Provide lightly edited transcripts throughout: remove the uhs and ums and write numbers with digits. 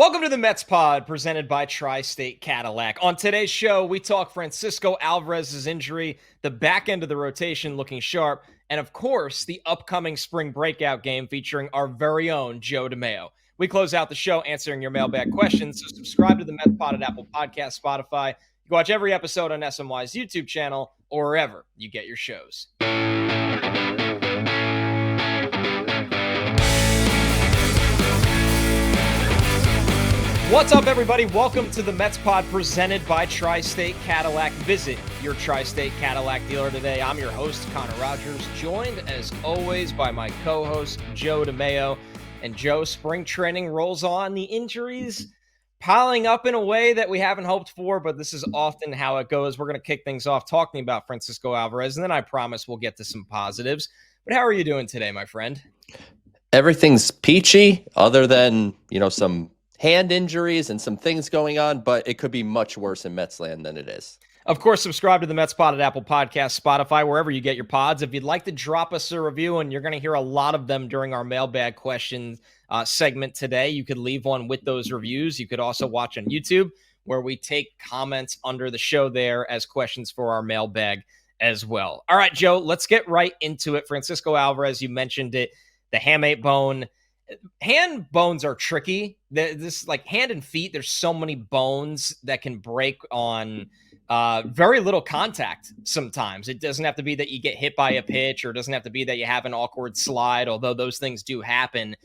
Welcome to the Mets Pod, presented by Tri-State Cadillac. On today's show, we talk Francisco Alvarez's injury, the back end of the rotation looking sharp, and of course, the upcoming Spring Breakout Game featuring our very own Joe DeMayo. We close out the show answering your mailbag questions, so subscribe to the Mets Pod at Apple Podcasts, Spotify. You can watch every episode on SMY's YouTube channel or wherever you get your shows. What's up, everybody? Welcome to the Mets Pod presented by Tri-State Cadillac. Visit your Tri-State Cadillac dealer today. I'm your host, Connor Rogers, joined as always by my co-host, Joe DeMayo. And Joe, spring training rolls on. The injuries piling up in a way that we haven't hoped for, but this is often how it goes. We're going to kick things off talking about Francisco Alvarez, and then I promise we'll get to some positives. But how are you doing today, my friend? Everything's peachy, other than, some hand injuries and some things going on, but it could be much worse in Metsland than it is. Of course, subscribe to the Mets Pod at Apple Podcasts, Spotify, wherever you get your pods. If you'd like to drop us a review, and you're going to hear a lot of them during our mailbag questions segment today, you could leave one with those reviews. You could also watch on YouTube, where we take comments under the show there as questions for our mailbag as well. All right, Joe, let's get right into it. Francisco Alvarez, you mentioned it, the hamate bone. Hand bones are tricky. This, like hand and feet, there's so many bones that can break on very little contact sometimes. It doesn't have to be that you get hit by a pitch, or it doesn't have to be that you have an awkward slide, although those things do happen.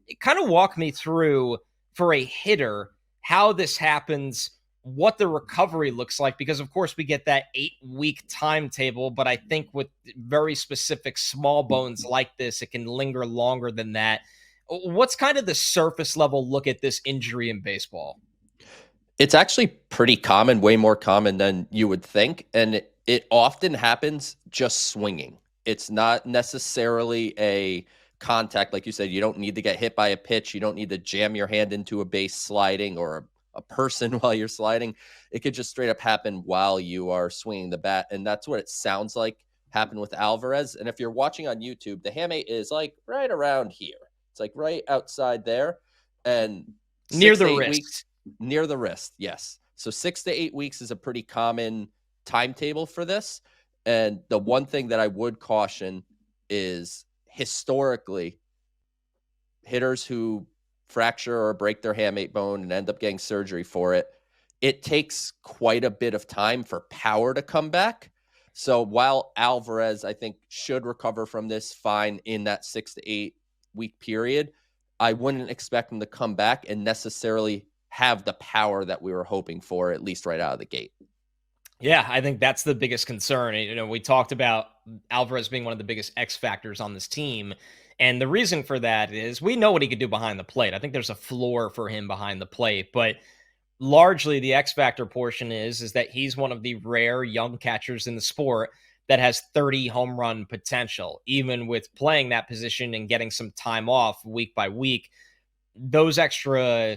It kind of walk me through, for a hitter, how this happens, what the recovery looks like, because of course we get that 8-week timetable, but I think with very specific small bones like this, it can linger longer than that. What's kind of the surface level look at this injury in baseball? It's actually pretty common, way more common than you would think. And it often happens just swinging. It's not necessarily a contact. Like you said, you don't need to get hit by a pitch. You don't need to jam your hand into a base sliding, or a person while you're sliding. It could just straight up happen while you are swinging the bat. And that's what it sounds like happened with Alvarez. And if you're watching on YouTube, the hamate is like right around here. It's like right outside there, and near the wrist. Near the wrist, yes. So 6 to 8 weeks is a pretty common timetable for this. And the one thing that I would caution is, historically, hitters who fracture or break their hamate bone and end up getting surgery for it, it takes quite a bit of time for power to come back. So while Alvarez, I think, should recover from this fine in that 6 to 8 week period, I wouldn't expect him to come back and necessarily have the power that we were hoping for, at least right out of the gate. Yeah, I think that's the biggest concern. We talked about Alvarez being one of the biggest X factors on this team. And the reason for that is we know what he could do behind the plate. I think there's a floor for him behind the plate, but largely the X factor portion is that he's one of the rare young catchers in the sport that has 30 home run potential. Even with playing that position and getting some time off week by week, those extra,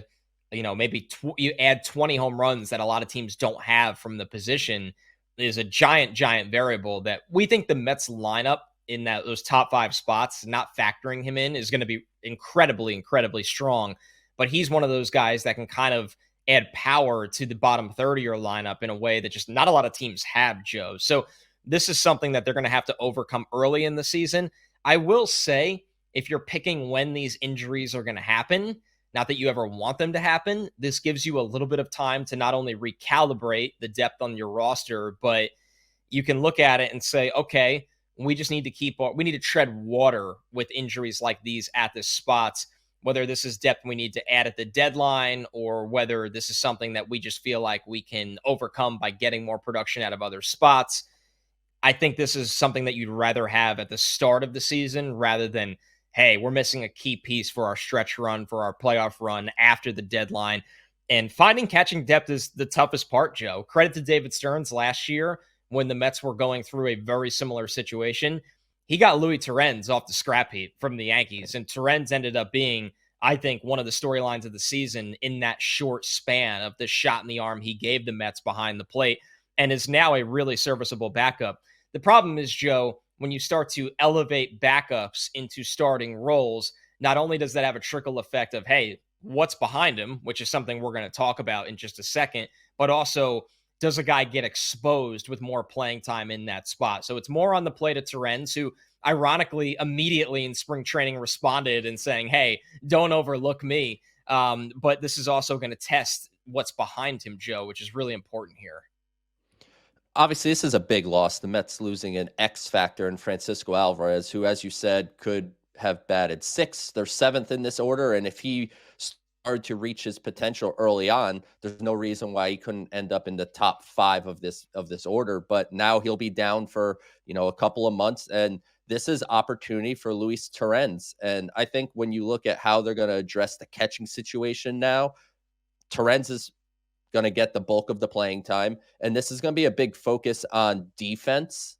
maybe you add 20 home runs that a lot of teams don't have from the position is a giant variable that we think the Mets lineup in those top 5 spots, not factoring him in, is going to be incredibly strong. But he's one of those guys that can kind of add power to the bottom third of your lineup in a way that just not a lot of teams have, Joe. So this is something that they're going to have to overcome early in the season. I will say, if you're picking when these injuries are going to happen, not that you ever want them to happen, this gives you a little bit of time to not only recalibrate the depth on your roster, but you can look at it and say, okay, we just need to we need to tread water with injuries like these at this spot, whether this is depth we need to add at the deadline, or whether this is something that we just feel like we can overcome by getting more production out of other spots. I think this is something that you'd rather have at the start of the season rather than, hey, we're missing a key piece for our stretch run, for our playoff run after the deadline. And finding catching depth is the toughest part, Joe. Credit to David Stearns last year when the Mets were going through a very similar situation. He got Luis Torrens off the scrap heap from the Yankees, and Torrens ended up being, I think, one of the storylines of the season in that short span of the shot in the arm he gave the Mets behind the plate, and is now a really serviceable backup. The problem is, Joe, when you start to elevate backups into starting roles, not only does that have a trickle effect of, hey, what's behind him, which is something we're going to talk about in just a second, but also does a guy get exposed with more playing time in that spot? So it's more on the plate of Terens, who ironically immediately in spring training responded and saying, hey, don't overlook me. But this is also going to test what's behind him, Joe, which is really important here. Obviously, this is a big loss. The Mets losing an X factor in Francisco Alvarez, who, as you said, could have batted sixth or seventh in this order. And if he started to reach his potential early on, there's no reason why he couldn't end up in the top five of this order. But now he'll be down for, a couple of months, and this is opportunity for Luis Terens. And I think when you look at how they're going to address the catching situation now, Terens is going to get the bulk of the playing time. And this is going to be a big focus on defense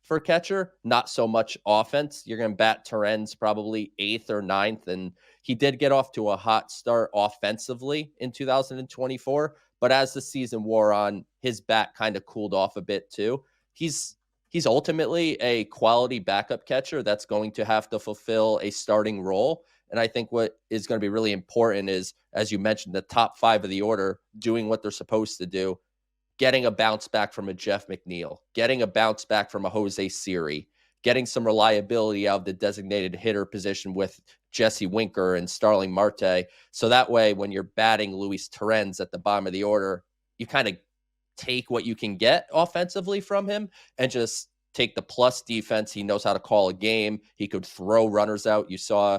for catcher, not so much offense. You're going to bat Terens probably eighth or ninth. And he did get off to a hot start offensively in 2024. But as the season wore on, his bat kind of cooled off a bit too. He's ultimately a quality backup catcher that's going to have to fulfill a starting role. And I think what is going to be really important is, as you mentioned, the top five of the order doing what they're supposed to do, getting a bounce back from a Jeff McNeil, getting a bounce back from a Jose Siri, getting some reliability out of the designated hitter position with Jesse Winker and Starling Marte. So that way, when you're batting Luis Terens at the bottom of the order, you kind of take what you can get offensively from him and just take the plus defense. He knows how to call a game. He could throw runners out. You saw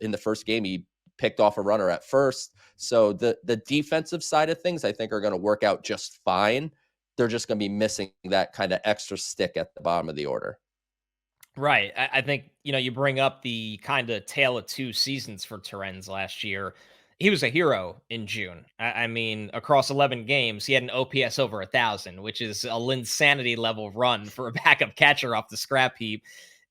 in the first game, he picked off a runner at first. So the defensive side of things, I think, are going to work out just fine. They're just going to be missing that kind of extra stick at the bottom of the order. Right. I think, you bring up the kind of tale of two seasons for Terens last year. He was a hero in June. I mean, across 11 games, he had an OPS over 1,000, which is a Linsanity level run for a backup catcher off the scrap heap.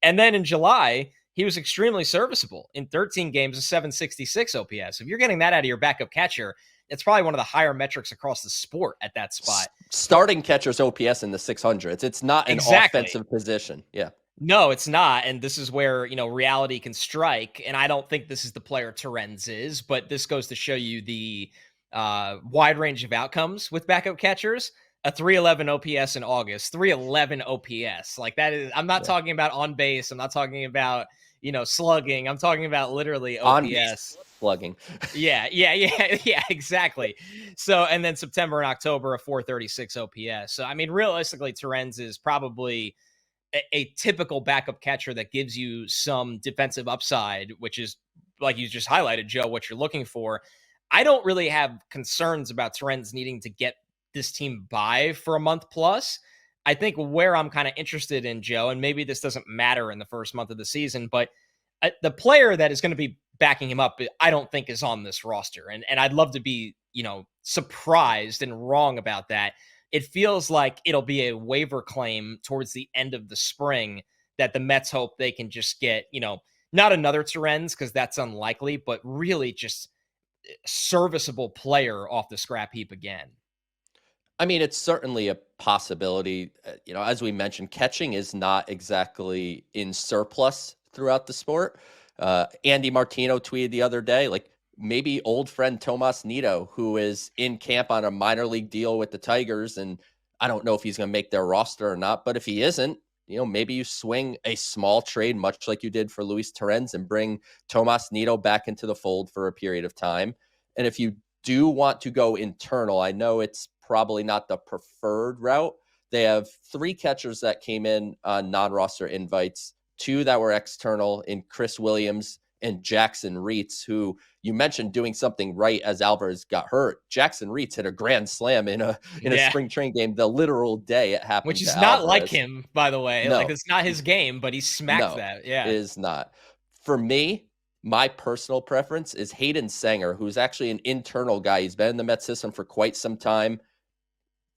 And then in July, he was extremely serviceable in 13 games, a 766 OPS. If you're getting that out of your backup catcher, it's probably one of the higher metrics across the sport at that spot. Starting catcher's OPS in the 600s. It's not an offensive position. Yeah. No, it's not. And this is where, reality can strike. And I don't think this is the player Terens is, but this goes to show you the wide range of outcomes with backup catchers. A 311 OPS in August, 311 OPS. Like that is, I'm not talking about on base. I'm not talking about, slugging. I'm talking about literally OPS. On base slugging. Yeah, exactly. So, and then September and October, a 436 OPS. So, I mean, realistically, Terens is probably a typical backup catcher that gives you some defensive upside, which is, like you just highlighted, Joe, what you're looking for. I don't really have concerns about Terens needing to get this team by for a month plus. I think where I'm kind of interested in, Joe, and maybe this doesn't matter in the first month of the season, but the player that is going to be backing him up, I don't think is on this roster. And I'd love to be, surprised and wrong about that. It feels like it'll be a waiver claim towards the end of the spring that the Mets hope they can just get, not another Terens, because that's unlikely, but really just serviceable player off the scrap heap again. I mean, it's certainly a possibility. As we mentioned, catching is not exactly in surplus throughout the sport. Andy Martino tweeted the other day, like, maybe old friend Tomas Nido, who is in camp on a minor league deal with the Tigers, and I don't know if he's going to make their roster or not, but if he isn't, maybe you swing a small trade, much like you did for Luis Terens, and bring Tomas Nido back into the fold for a period of time. And if you do want to go internal, I know it's probably not the preferred route. They have 3 catchers that came in on non-roster invites, 2 that were external in Chris Williams and Jackson Reitz, who you mentioned doing something right as Alvarez got hurt. Jackson Reitz hit a grand slam in a spring training game the literal day it happened. Which is not Alvarez. Like him, by the way. No. Like, it's not his game, but he smacked that. Yeah. It is not. For me, my personal preference is Hayden Sanger, who's actually an internal guy. He's been in the Mets system for quite some time.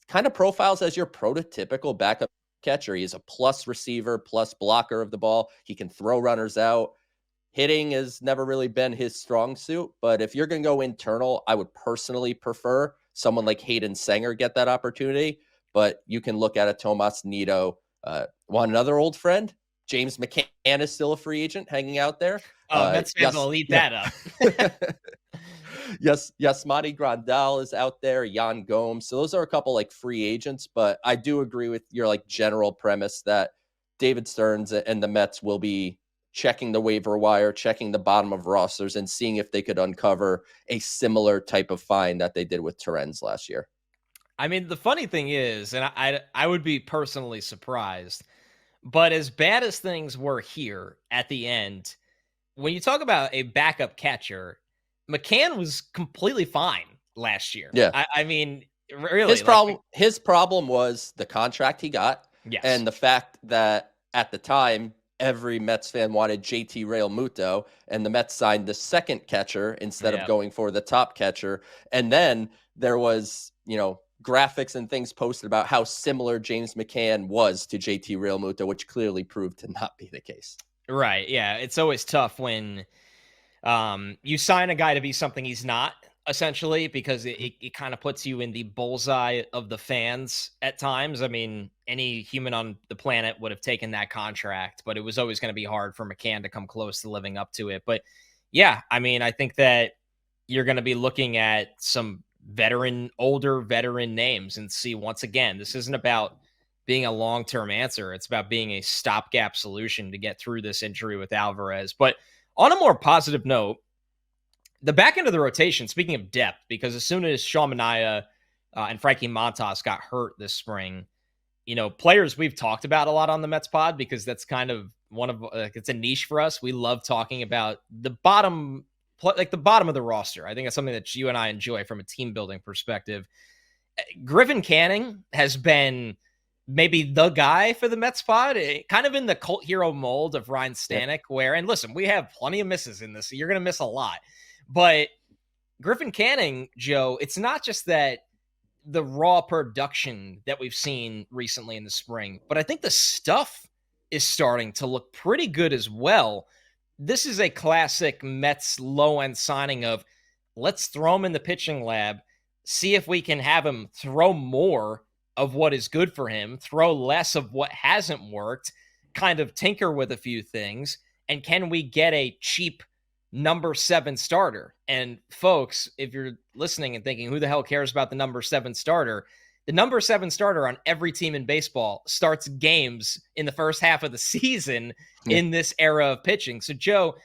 Kind of profiles as your prototypical backup catcher. He's a plus receiver, plus blocker of the ball. He can throw runners out. Hitting has never really been his strong suit, but if you're going to go internal, I would personally prefer someone like Hayden Sanger get that opportunity. But you can look at a Tomas Nido. Want another old friend? James McCann is still a free agent hanging out there. Oh, Mets fans will eat that up. Yes, Yasmani Grandal is out there, Jan Gomes. So those are a couple like free agents, but I do agree with your like general premise that David Stearns and the Mets will be checking the waiver wire, checking the bottom of rosters, and seeing if they could uncover a similar type of find that they did with Terens last year. I mean, the funny thing is, and I would be personally surprised, but as bad as things were here at the end, when you talk about a backup catcher, McCann was completely fine last year. Yeah. I mean, really, His problem was the contract he got, yes, and the fact that at the time every Mets fan wanted JT Realmuto, and the Mets signed the second catcher instead of going for the top catcher. And then there was, graphics and things posted about how similar James McCann was to JT Realmuto, which clearly proved to not be the case. Right. Yeah. It's always tough when you sign a guy to be something he's not, essentially, because it kind of puts you in the bullseye of the fans at times. I mean, any human on the planet would have taken that contract, but it was always going to be hard for McCann to come close to living up to it. But yeah, I mean, I think that you're going to be looking at some older veteran names and see, once again, this isn't about being a long-term answer. It's about being a stopgap solution to get through this injury with Alvarez. But on a more positive note, the back end of the rotation, speaking of depth, because as soon as Sean Manaea and Frankie Montas got hurt this spring, players we've talked about a lot on the Mets pod, because that's kind of it's a niche for us. We love talking about the bottom of the roster. I think it's something that you and I enjoy from a team building perspective. Griffin Canning has been maybe the guy for the Mets pod, kind of in the cult hero mold of Ryan Stanek, where, and listen, we have plenty of misses in this. You're going to miss a lot. But Griffin Canning, Joe, it's not just that the raw production that we've seen recently in the spring, but I think the stuff is starting to look pretty good as well. This is a classic Mets low-end signing of, let's throw him in the pitching lab, see if we can have him throw more of what is good for him, throw less of what hasn't worked, kind of tinker with a few things, and can we get a cheap number 7 starter? And folks, if you're listening and thinking, who the hell cares about the number 7 starter? The number 7 starter on every team in baseball starts games in the first half of the season in this era of pitching. So, Joe,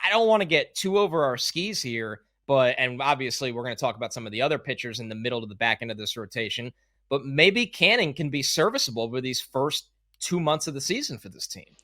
I don't want to get too over our skis here, and obviously we're going to talk about some of the other pitchers in the middle to the back end of this rotation, but maybe Canning can be serviceable for these first 2 months of the season for this team.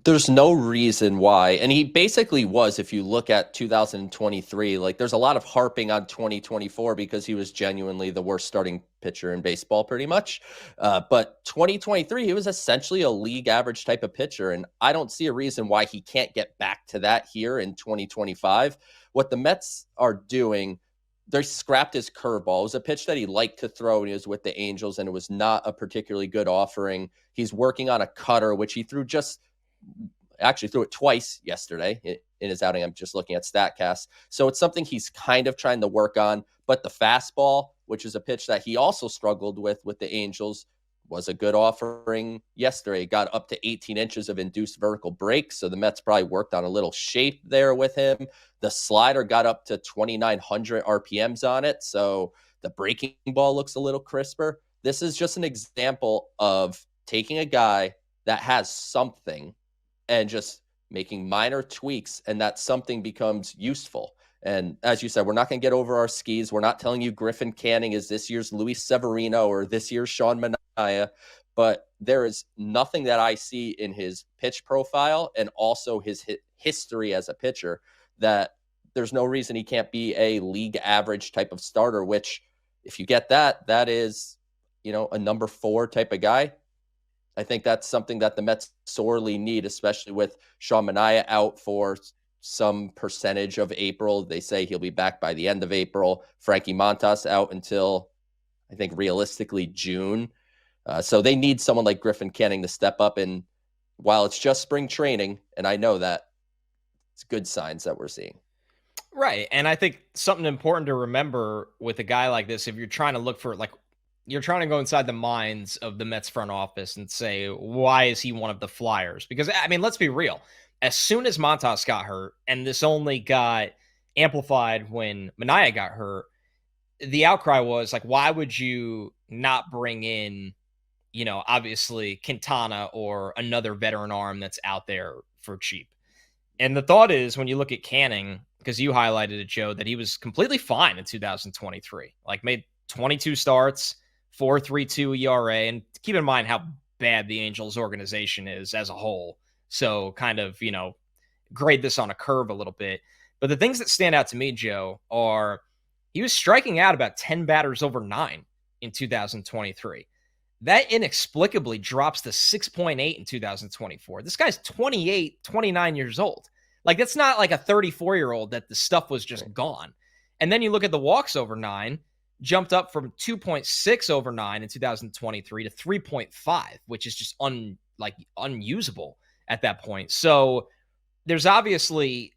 There's no reason why. And he basically was, if you look at 2023, like there's a lot of harping on 2024 because he was genuinely the worst starting pitcher in baseball pretty much. But 2023, he was essentially a league average type of pitcher. And I don't see a reason why he can't get back to that here in 2025. What the Mets are doing, they scrapped his curveball. It was a pitch that he liked to throw when he was with the Angels, and it was not a particularly good offering. He's working on a cutter, which he threw it twice yesterday in his outing. I'm just looking at StatCast. So it's something he's kind of trying to work on. But the fastball, which is a pitch that he also struggled with the Angels, was a good offering yesterday. Got up to 18 inches of induced vertical break. So the Mets probably worked on a little shape there with him. The slider got up to 2,900 RPMs on it. So the breaking ball looks a little crisper. This is just an example of taking a guy that has something and just making minor tweaks, and that something becomes useful. And as you said, we're not going to get over our skis. We're not telling you Griffin Canning is this year's Luis Severino or this year's Sean Manaea, but there is nothing that I see in his pitch profile and also his history as a pitcher that there's no reason he can't be a league average type of starter, which if you get that is, a number 4 type of guy. I think that's something that the Mets sorely need, especially with Sean Manaea out for some percentage of April. They say he'll be back by the end of April. Frankie Montas out until, I think, realistically June. So they need someone like Griffin Canning to step up. And while it's just spring training, and I know that, it's good signs that we're seeing. Right. And I think something important to remember with a guy like this, if you're trying to look for, you're trying to go inside the minds of the Mets front office and say, why is he one of the flyers? Because, I mean, let's be real. As soon as Montas got hurt, and this only got amplified when Manaea got hurt. The outcry was like, why would you not bring in, obviously Quintana or another veteran arm that's out there for cheap? And the thought is, when you look at Canning, because you highlighted it, Joe, that he was completely fine in 2023, like made 22 starts, 4.32 ERA. And keep in mind how bad the Angels organization is as a whole. So kind of, grade this on a curve a little bit. But the things that stand out to me, Joe, are he was striking out about 10 batters over 9 in 2023. That inexplicably drops to 6.8 in 2024. This guy's 28, 29 years old. Like, that's not like a 34-year-old that the stuff was just gone. And then you look at the walks over 9, jumped up from 2.6 over 9 in 2023 to 3.5, which is just unusable at that point. So there's obviously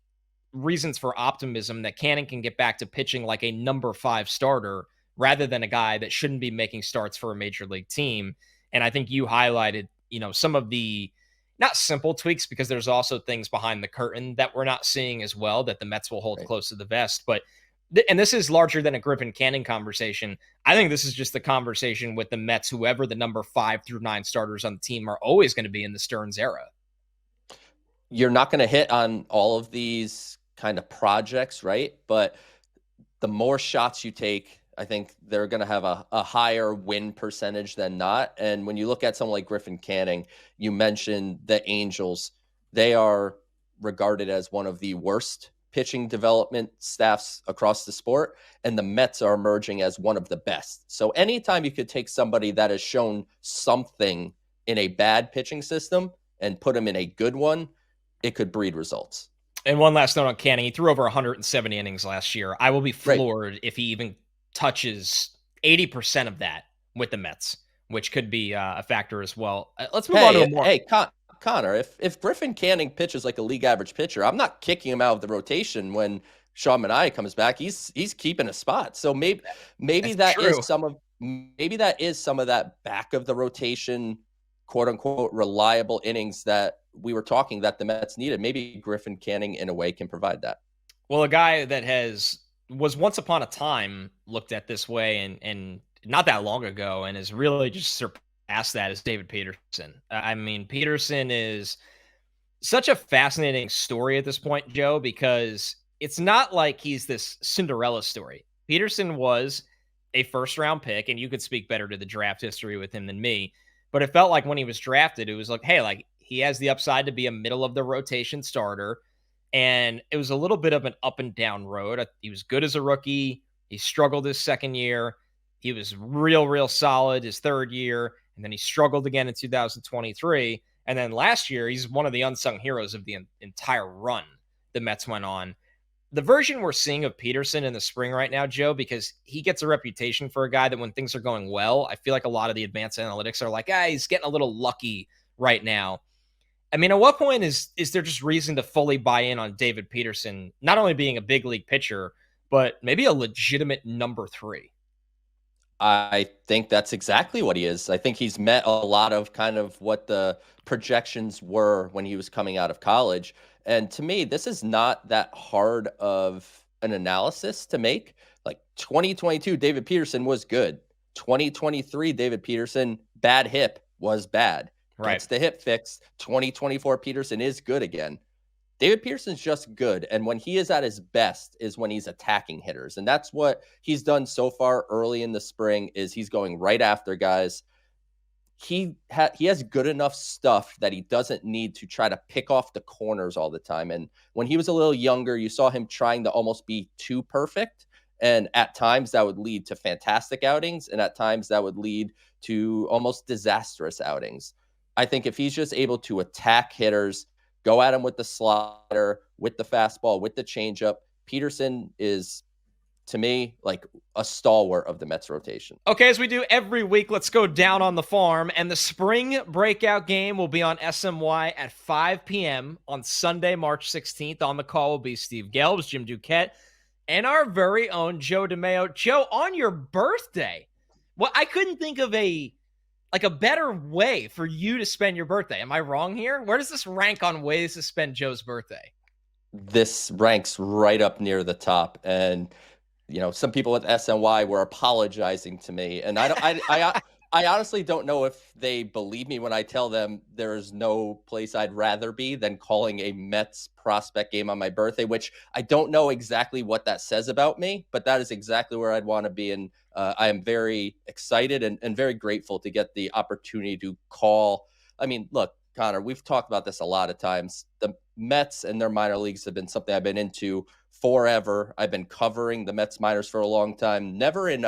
reasons for optimism that Canning can get back to pitching like a number 5 starter rather than a guy that shouldn't be making starts for a major league team. And I think you highlighted, some of the not simple tweaks, because there's also things behind the curtain that we're not seeing as well that the Mets will hold close to the vest. But, and this is larger than a Griffin Canning conversation. I think this is just the conversation with the Mets, whoever the number 5 through 9 starters on the team are always going to be in the Stearns era. You're not going to hit on all of these kind of projects, right? But the more shots you take, I think they're going to have a higher win percentage than not. And when you look at someone like Griffin Canning, you mentioned the Angels. They are regarded as one of the worst pitching development staffs across the sport, and the Mets are emerging as one of the best. So anytime you could take somebody that has shown something in a bad pitching system and put them in a good one, it could breed results. And one last note on Canning. He threw over 170 innings last year. I will be floored if he even touches 80% of that with the Mets, which could be a factor as well. Let's move on to a more... Hey, Connor, if Griffin Canning pitches like a league average pitcher, I'm not kicking him out of the rotation when Sean Manaea comes back. He's keeping a spot. So maybe that is some of that back of the rotation, quote unquote, reliable innings that we were talking that the Mets needed. Maybe Griffin Canning in a way can provide that. Well, a guy that was once upon a time looked at this way and not that long ago and has really just surpassed that is David Peterson. I mean, Peterson is such a fascinating story at this point, Joe, because it's not like he's this Cinderella story. Peterson was a first-round pick, and you could speak better to the draft history with him than me, but it felt like when he was drafted, it was like, hey, like he has the upside to be a middle-of-the-rotation starter. And it was a little bit of an up and down road. He was good as a rookie. He struggled his second year. He was real solid his third year. And then he struggled again in 2023. And then last year, he's one of the unsung heroes of the entire run the Mets went on. The version we're seeing of Peterson in the spring right now, Joe, because he gets a reputation for a guy that when things are going well, I feel like a lot of the advanced analytics are like, he's getting a little lucky right now. I mean, at what point is there just reason to fully buy in on David Peterson, not only being a big league pitcher, but maybe a legitimate number 3? I think that's exactly what he is. I think he's met a lot of kind of what the projections were when he was coming out of college. And to me, this is not that hard of an analysis to make. Like 2022, David Peterson was good. 2023, David Peterson, bad hip, was bad. Right. Gets the hip fixed. 2024 Peterson is good again. David Peterson's just good. And when he is at his best is when he's attacking hitters. And that's what he's done so far early in the spring is he's going right after guys. He has good enough stuff that he doesn't need to try to pick off the corners all the time. And when he was a little younger, you saw him trying to almost be too perfect. And at times that would lead to fantastic outings. And at times that would lead to almost disastrous outings. I think if he's just able to attack hitters, go at him with the slider, with the fastball, with the changeup, Peterson is, to me, like a stalwart of the Mets rotation. Okay, as we do every week, let's go down on the farm. And the spring breakout game will be on SMY at 5 p.m. on Sunday, March 16th. On the call will be Steve Gelbs, Jim Duquette, and our very own Joe DeMayo. Joe, on your birthday, well, I couldn't think of a better way for you to spend your birthday. Am I wrong here? Where does this rank on ways to spend Joe's birthday? this ranks right up near the top. And some people with SNY were apologizing to me, and I honestly don't know if they believe me when I tell them there's no place I'd rather be than calling a Mets prospect game on my birthday, which I don't know exactly what that says about me, but that is exactly where I'd want to be. And I am very excited and very grateful to get the opportunity to call. I mean, look, Connor, we've talked about this a lot of times. The Mets and their minor leagues have been something I've been into forever. I've been covering the Mets minors for a long time. Never in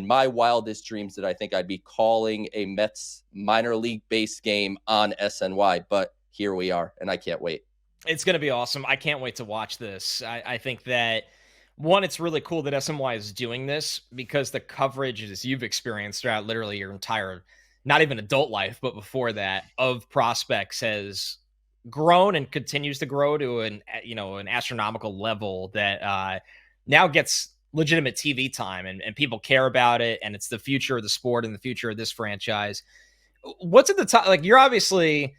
my wildest dreams did I think I'd be calling a Mets minor league base game on SNY, but here we are, and I can't wait. It's going to be awesome. I can't wait to watch this. I think that, one, it's really cool that SMY is doing this because the coverage, as you've experienced throughout literally your entire, not even adult life, but before that, of prospects has grown and continues to grow to an astronomical level that now gets legitimate TV time, and people care about it, and it's the future of the sport and the future of this franchise. What's at the top? Like, you're obviously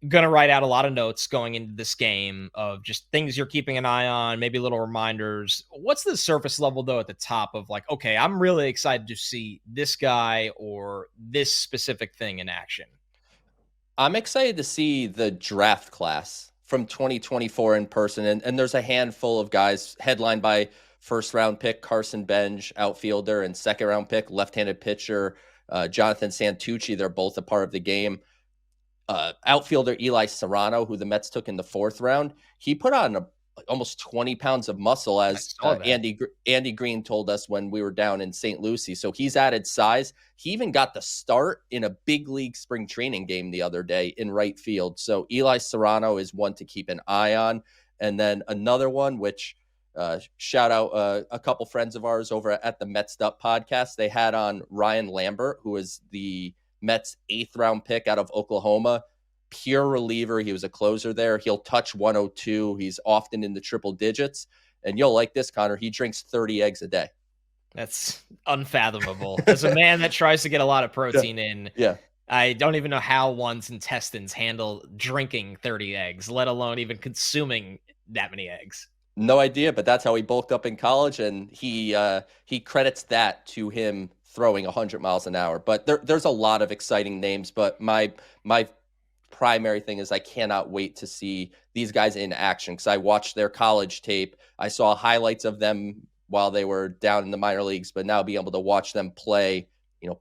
going to write out a lot of notes going into this game of just things you're keeping an eye on, maybe little reminders. What's the surface level, though, at the top of like, okay, I'm really excited to see this guy or this specific thing in action? I'm excited to see the draft class from 2024 in person. And there's a handful of guys headlined by first round pick Carson Benj, outfielder, and second round pick left-handed pitcher Jonathan Santucci. They're both a part of the game. Outfielder Eli Serrano, who the Mets took in the fourth round, he put on almost 20 pounds of muscle, as Andy Green told us when we were down in St. Lucie. So he's added size. He even got the start in a big league spring training game the other day in right field. So Eli Serrano is one to keep an eye on. And then another one, which shout out a couple friends of ours over at the Mets Up podcast. They had on Ryan Lambert, who is the Mets 8th round pick out of Oklahoma. Pure reliever. He was a closer there. He'll touch 102. He's often in the triple digits. And you'll like this, Connor. He drinks 30 eggs a day. That's unfathomable. As a man that tries to get a lot of protein in, I don't even know how one's intestines handle drinking 30 eggs, let alone even consuming that many eggs. No idea, but that's how he bulked up in college, and he credits that to him throwing 100 miles an hour. But there's a lot of exciting names, but my primary thing is I cannot wait to see these guys in action, because I watched their college tape. I saw highlights of them while they were down in the minor leagues, but now being able to watch them play,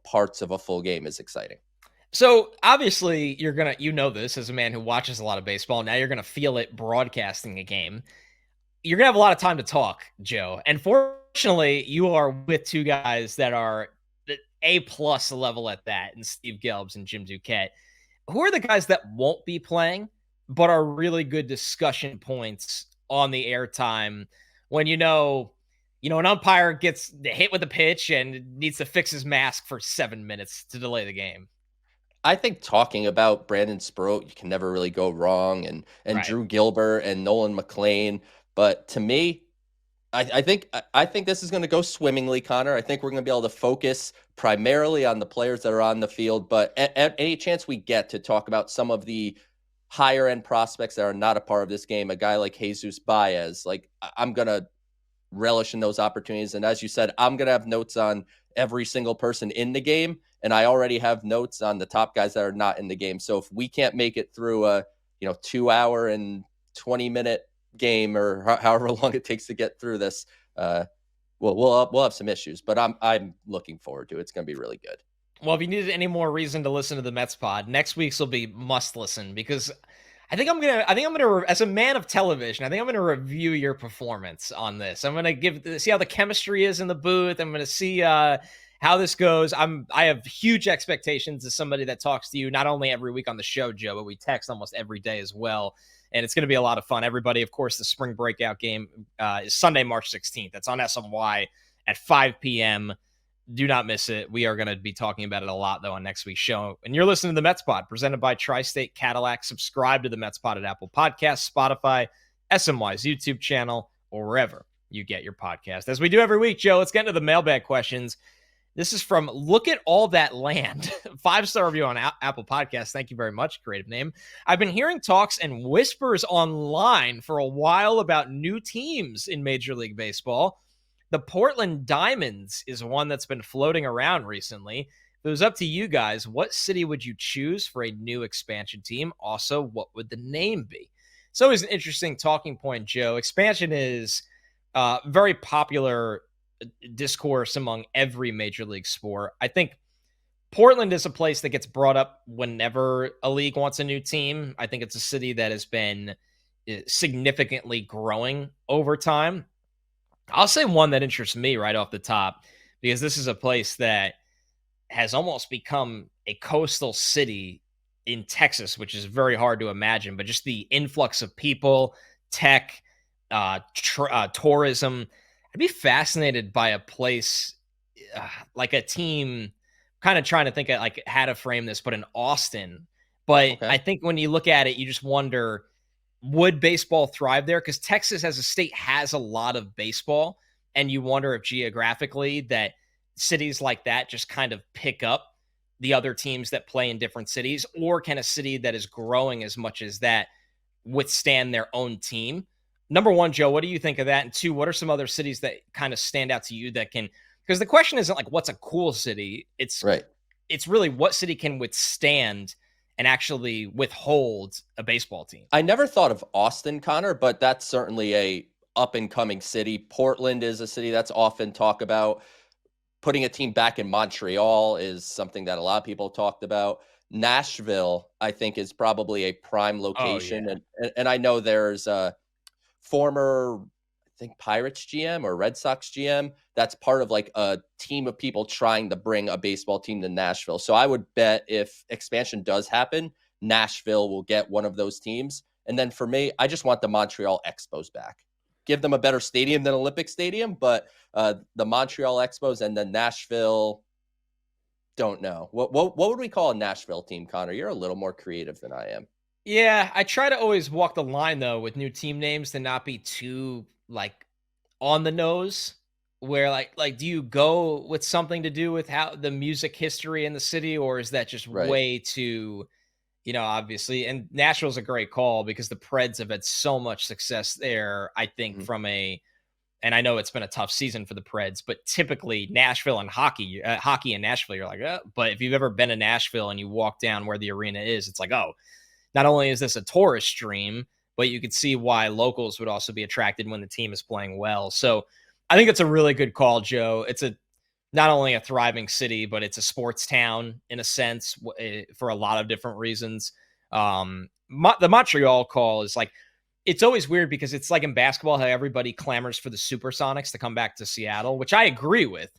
parts of a full game is exciting. So obviously you know this as a man who watches a lot of baseball. Now you're going to feel it broadcasting a game. You're going to have a lot of time to talk, Joe. And fortunately, you are with two guys that are A+ level at that, and Steve Gelbs and Jim Duquette. Who are the guys that won't be playing, but are really good discussion points on the airtime when an umpire gets hit with a pitch and needs to fix his mask for 7 minutes to delay the game? I think talking about Brandon Sproat, you can never really go wrong, and right. Drew Gilbert and Nolan McLean. But to me, I think this is going to go swimmingly, Connor. I think we're going to be able to focus primarily on the players that are on the field, but at any chance we get to talk about some of the higher end prospects that are not a part of this game, a guy like Jesus Baez, like I'm going to relish in those opportunities. And as you said, I'm going to have notes on every single person in the game, and I already have notes on the top guys that are not in the game. So if we can't make it through a 2 hour and 20-minute game, or however long it takes to get through this, we'll have some issues, but I'm looking forward to it. It's going to be really good. Well, if you need any more reason to listen to the Mets pod, next week's will be must listen, because I think I'm gonna as a man of television, I think I'm gonna review your performance on this. I'm gonna see how the chemistry is in the booth. I'm gonna see how this goes. I have huge expectations as somebody that talks to you not only every week on the show, Joe, but we text almost every day as well. And it's going to be a lot of fun. Everybody, of course, the Spring Breakout Game is Sunday, March 16th. That's on SMY at 5 p.m. Do not miss it. We are going to be talking about it a lot, though, on next week's show. And you're listening to the Mets Pod, presented by Tri-State Cadillac. Subscribe to the Mets Pod at Apple Podcasts, Spotify, SMY's YouTube channel, or wherever you get your podcast. As we do every week, Joe, let's get into the mailbag questions. This is from Look at All That Land. 5-star review on Apple Podcasts. Thank you very much. Creative name. I've been hearing talks and whispers online for a while about new teams in Major League Baseball. The Portland Diamonds is one that's been floating around recently. If it was up to you guys, what city would you choose for a new expansion team? Also, what would the name be? It's always an interesting talking point, Joe. Expansion is very popular discourse among every major league sport. I think Portland is a place that gets brought up whenever a league wants a new team. I think it's a city that has been significantly growing over time. I'll say one that interests me right off the top, because this is a place that has almost become a coastal city in Texas, which is very hard to imagine, but just the influx of people, tech, tourism. I'd be fascinated by a place like a team, kind of trying to think of like how to frame this, but in Austin. But Okay. I think when you look at it, you just wonder, would baseball thrive there? Because Texas as a state has a lot of baseball. And you wonder if geographically that cities like that just kind of pick up the other teams that play in different cities, or can a city that is growing as much as that withstand their own team? Number one, Joe, what do you think of that? And two, what are some other cities that kind of stand out to you that can, because the question isn't like what's a cool city, Right. it's really what city can withstand and actually withhold a baseball team. I never thought of Austin, Connor, but that's certainly a up and coming city. Portland is a city that's often talked about. Putting a team back in Montreal is something that a lot of people talked about. Nashville, I think, is probably a prime Oh location, yeah. and I know there's a former, I think, Pirates GM or Red Sox GM that's part of like a team of people trying to bring a baseball team to Nashville. So I would bet if expansion does happen, Nashville will get one of those teams. And then for me, I just want the Montreal Expos back. Give them a better stadium than Olympic Stadium, but the Montreal Expos and then Nashville, don't know. What would we call a Nashville team, Connor? You're a little more creative than I am. Yeah, I try to always walk the line though with new team names to not be too like on the nose. Where like do you go with something to do with how the music history in the city, or is that just Right. way too, obviously? And Nashville's a great call because the Preds have had so much success there. I think Mhm. from a, and I know it's been a tough season for the Preds, but typically Nashville and hockey in Nashville, you're like, but if you've ever been to Nashville and you walk down where the arena is, it's like, oh, not only is this a tourist stream, but you could see why locals would also be attracted when the team is playing well. So I think it's a really good call, Joe. It's a not only a thriving city, but it's a sports town in a sense for a lot of different reasons. The Montreal call is like, it's always weird because it's like in basketball how everybody clamors for the Supersonics to come back to Seattle, which I agree with,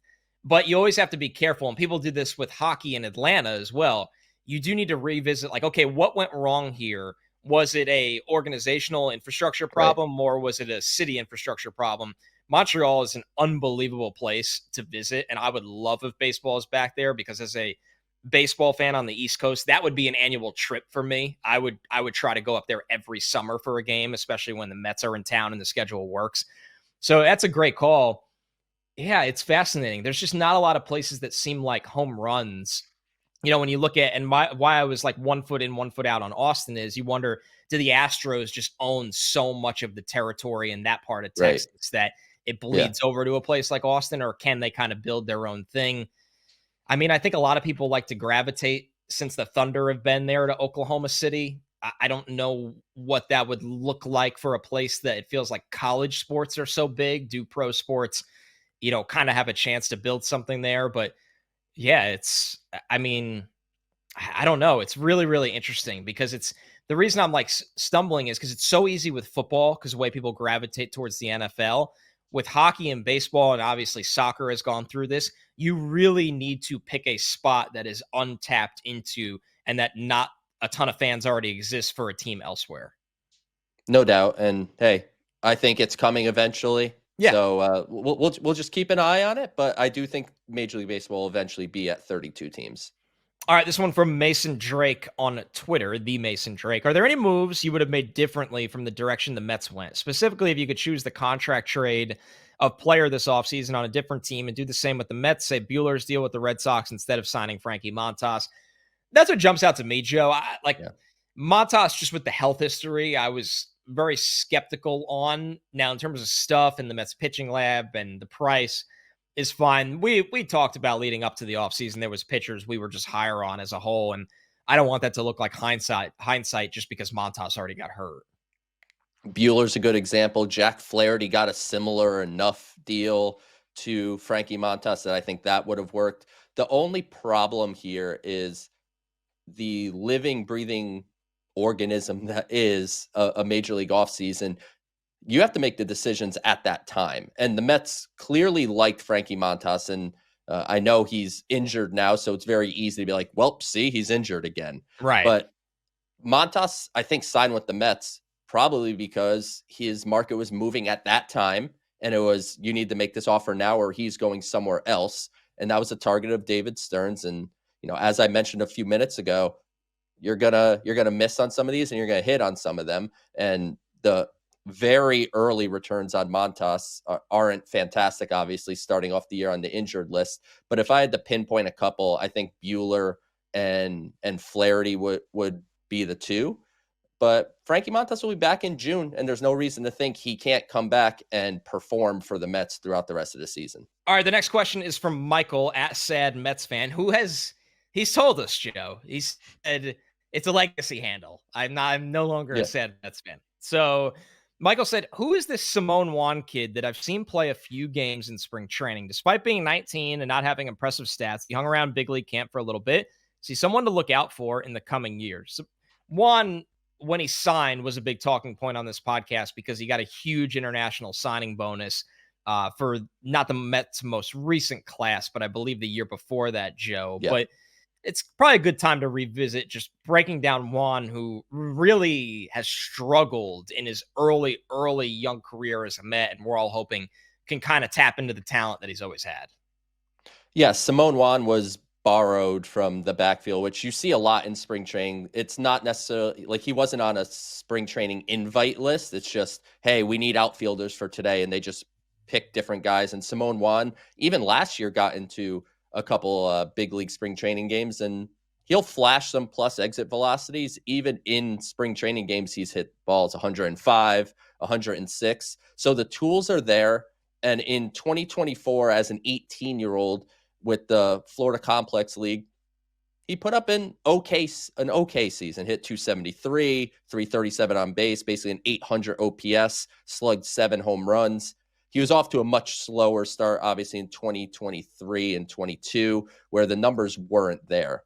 but you always have to be careful. And people do this with hockey in Atlanta as well. You do need to revisit, like, okay, what went wrong here? Was it a organizational infrastructure Right. problem, or was it a city infrastructure problem? Montreal is an unbelievable place to visit, and I would love if baseball is back there, because as a baseball fan on the East Coast, that would be an annual trip for me. I would try to go up there every summer for a game, especially when the Mets are in town and the schedule works. So that's a great call. Yeah, it's fascinating. There's just not a lot of places that seem like home runs. When you look at, and why I was like 1 foot in, 1 foot out on Austin is you wonder, do the Astros just own so much of the territory in that part of Right. Texas that it Yeah. bleeds over to a place like Austin, or can they kind of build their own thing? I mean, I think a lot of people like to gravitate, since the Thunder have been there, to Oklahoma City. I don't know what that would look like for a place that it feels like college sports are so big. Do pro sports, kind of have a chance to build something there? But yeah, I mean, I don't know. It's really, really interesting because it's the reason I'm like stumbling is because it's so easy with football, because the way people gravitate towards the NFL. With hockey and baseball, and obviously soccer has gone through this, you really need to pick a spot that is untapped into, and that not a ton of fans already exist for a team elsewhere. No doubt. And hey, I think it's coming eventually. Yeah. So we'll just keep an eye on it. But I do think Major League Baseball will eventually be at 32 teams. All right, this one from Mason Drake on Twitter, the Mason Drake. Are there any moves you would have made differently from the direction the Mets went? Specifically, if you could choose the contract trade of player this offseason on a different team and do the same with the Mets, say Bueller's deal with the Red Sox instead of signing Frankie Montas. That's what jumps out to me, Joe. Yeah. Montas, just with the health history, I was very skeptical on. Now, in terms of stuff in the Mets pitching lab and the price is fine. We talked about leading up to the offseason. There was pitchers we were just higher on as a whole, and I don't want that to look like hindsight just because Montas already got hurt. Bueller's a good example. Jack Flaherty got a similar enough deal to Frankie Montas that I think that would have worked. The only problem here is the living, breathing organism that is a major league offseason. You have to make the decisions at that time. And the Mets clearly liked Frankie Montas. And I know he's injured now, so it's very easy to be like, well, see, he's injured again. Right. But Montas, I think, signed with the Mets probably because his market was moving at that time. And it was, you need to make this offer now or he's going somewhere else. And that was a target of David Stearns. And, as I mentioned a few minutes ago, you're gonna miss on some of these and you're gonna hit on some of them. And the very early returns on Montas aren't fantastic, obviously, starting off the year on the injured list. But if I had to pinpoint a couple, I think Buehler and Flaherty would be the two. But Frankie Montas will be back in June, and there's no reason to think he can't come back and perform for the Mets throughout the rest of the season. All right, the next question is from Michael at Sad Mets Fan, he's told us, Joe. He said it's a legacy handle. I'm no longer a Sad Mets fan. So Michael said, who is this Simone Juan kid that I've seen play a few games in spring training? Despite being 19 and not having impressive stats, he hung around big league camp for a little bit. See someone to look out for in the coming years. So Juan, when he signed, was a big talking point on this podcast because he got a huge international signing bonus for not the Mets' most recent class, but I believe the year before that, Joe. Yeah. But it's probably a good time to revisit just breaking down Juan, who really has struggled in his early young career as a Met, and we're all hoping can kind of tap into the talent that he's always had. Yeah, Simone Juan was borrowed from the backfield, which you see a lot in spring training. It's not necessarily like he wasn't on a spring training invite list. It's just, hey, we need outfielders for today. And they just pick different guys. And Simone Juan, even last year, got into a couple big league spring training games, and he'll flash some plus exit velocities. Even in spring training games, he's hit balls 105, 106. So the tools are there. And in 2024, as an 18-year-old, with the Florida Complex League, he put up an okay season, hit 273, 337 on base, basically an 800 OPS, slugged 7 home runs. He was off to a much slower start, obviously, in 2023 and 22, where the numbers weren't there.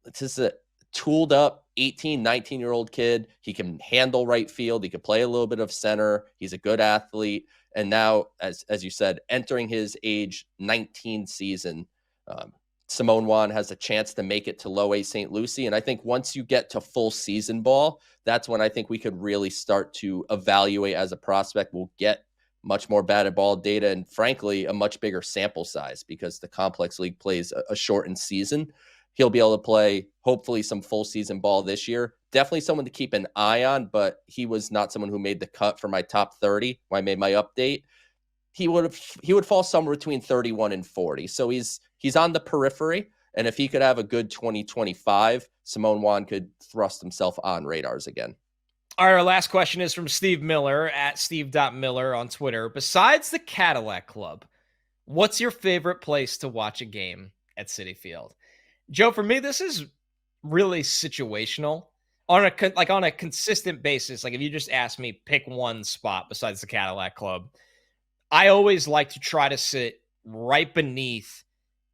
It's just a tooled up 18, 19-year-old kid. He can handle right field. He can play a little bit of center. He's a good athlete. And now, as you said, entering his age 19 season, Simone Juan has a chance to make it to low A St. Lucie. And I think once you get to full season ball, that's when I think we could really start to evaluate as a prospect. We'll get much more batted ball data and, frankly, a much bigger sample size because the Complex League plays a shortened season. He'll be able to play, hopefully, some full season ball this year. Definitely someone to keep an eye on, but he was not someone who made the cut for my top 30 when I made my update. He would fall somewhere between 31 and 40. So he's on the periphery, and if he could have a good 2025, Simone Juan could thrust himself on radars again. All right, our last question is from Steve Miller at steve.miller on Twitter. Besides the Cadillac Club, what's your favorite place to watch a game at Citi Field? Joe, for me, this is really situational. On a consistent basis, like if you just ask me, pick one spot besides the Cadillac Club, I always like to try to sit right beneath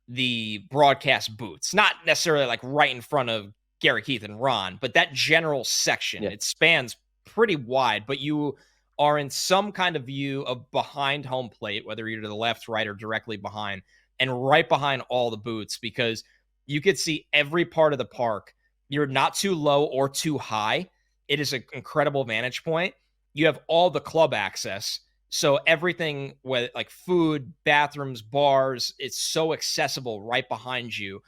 the broadcast booths. Not necessarily like right in front of Gary, Keith, and Ron, but that general section. Yeah. It spans pretty wide, but you are in some kind of view of behind home plate, whether you're to the left, right, or directly behind, and right behind all the booths, because you could see every part of the park. You're not too low or too high. It is an incredible vantage point. You have all the club access. So everything, whether like food, bathrooms, bars, it's so accessible right behind you.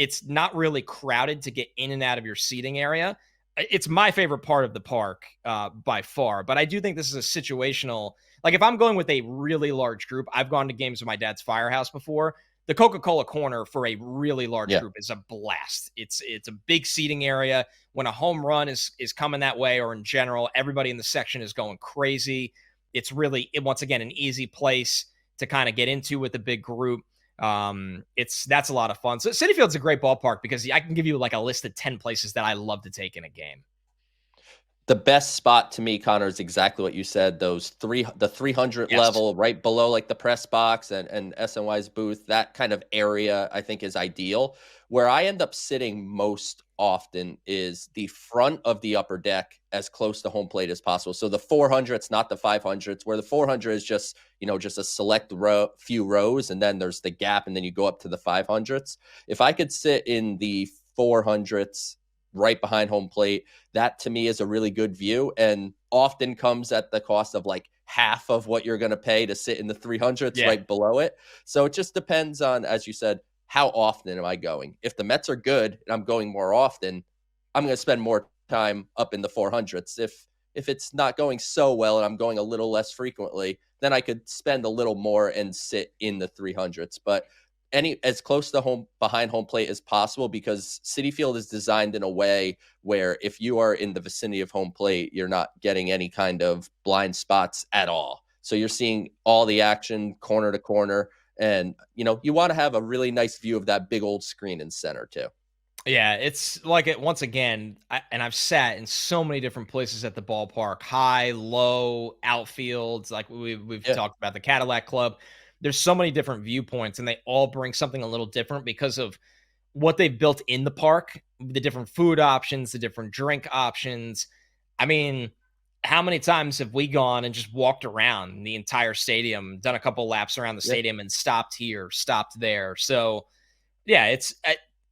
It's not really crowded to get in and out of your seating area. It's my favorite part of the park by far, but I do think this is a situational. Like if I'm going with a really large group, I've gone to games with my dad's Firehouse before. The Coca-Cola corner for a really large group is a blast. It's a big seating area. When a home run is coming that way, or in general, everybody in the section is going crazy. It's really, once again, an easy place to kind of get into with a big group. That's a lot of fun. So Citi Field's a great ballpark because I can give you like a list of 10 places that I love to take in a game. The best spot to me, Connor, is exactly what you said. The 300 level, right below like the press box and SNY's booth, that kind of area I think is ideal. Where I end up sitting most often is the front of the upper deck, as close to home plate as possible. So the 400s, not the 500s, where the 400 is just, just a select few rows, and then there's the gap, and then you go up to the 500s. If I could sit in the 400s, right behind home plate, that to me is a really good view, and often comes at the cost of like half of what you're going to pay to sit in the 300s right below it. So it just depends on, as you said, how often am I going? If the Mets are good and I'm going more often, I'm going to spend more time up in the 400s. If it's not going so well and I'm going a little less frequently, then I could spend a little more and sit in the 300s. But as close to home behind home plate as possible, because Citi Field is designed in a way where if you are in the vicinity of home plate, you're not getting any kind of blind spots at all. So you're seeing all the action corner to corner, and you want to have a really nice view of that big old screen in center too. Yeah, it's like it once again, I've sat in so many different places at the ballpark, high, low, outfields, like we've talked about the Cadillac Club. There's so many different viewpoints, and they all bring something a little different because of what they've built in the park, the different food options, the different drink options. I mean, how many times have we gone and just walked around the entire stadium, done a couple laps around the stadium, and stopped here, stopped there? So, yeah,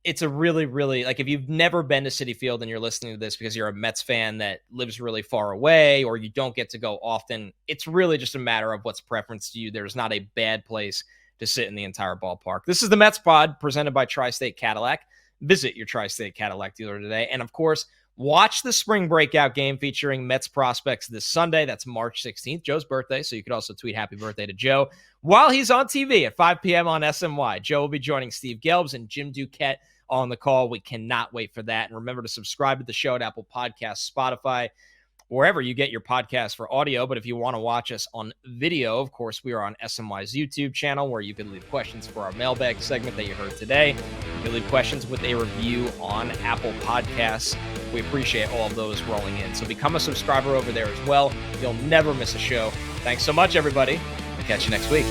it's a really, really, like, if you've never been to Citi Field and you're listening to this because you're a Mets fan that lives really far away or you don't get to go often, it's really just a matter of what's preference to you. There's not a bad place to sit in the entire ballpark. This is the Mets Pod presented by Tri-State Cadillac. Visit your Tri-State Cadillac dealer today. And of course, watch the Spring Breakout Game featuring Mets prospects this Sunday. That's March 16th, Joe's birthday. So you could also tweet happy birthday to Joe while he's on TV at 5 p.m. on SNY. Joe will be joining Steve Gelbs and Jim Duquette on the call. We cannot wait for that. And remember to subscribe to the show at Apple Podcasts, Spotify, wherever you get your podcasts for audio. But if you want to watch us on video, of course, we are on SNY's YouTube channel, where you can leave questions for our mailbag segment that you heard today. You can leave questions with a review on Apple Podcasts. We appreciate all of those rolling in. So become a subscriber over there as well. You'll never miss a show. Thanks so much, everybody. We'll catch you next week.